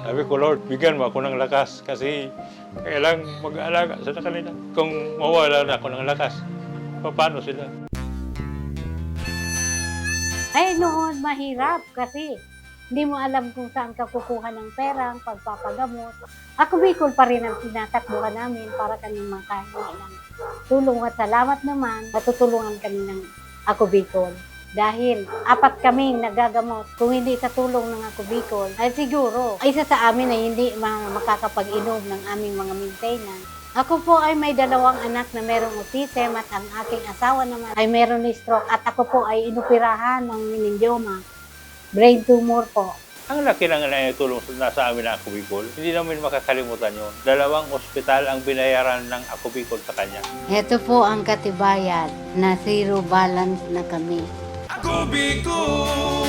Sabi ko, Lord, bigyan mo ako ng lakas kasi kailangan mag-aalaga sa kanila. Kung mawala na ako ng lakas, paano sila? Ay, noon, mahirap kasi hindi mo alam kung saan ka kukuha ng perang pagpapagamot. Ako, Bicol pa rin ang tinatakbuhan namin para kami makahingi ng tulong at salamat naman. Natutulungan kami ng Ako Bicol. Dahil apat kaming nagagamot. Kung hindi sa tulong ng Ako Bicol, ay siguro, isa sa amin ay hindi makakapag-inom ng aming mga maintenance. Ako po ay may 2 anak na merong autism at ang aking asawa naman ay meron ni stroke at ako po ay inoperahan ng meningioma, brain tumor po. Ang laki ng naitulong sa amin ng Ako Bicol. Hindi namin makakalimutan yun. 2 ospital ang binayaran ng Ako Bicol sa kanya. Ito po ang katibayan na zero balance na kami. Ako Bicol!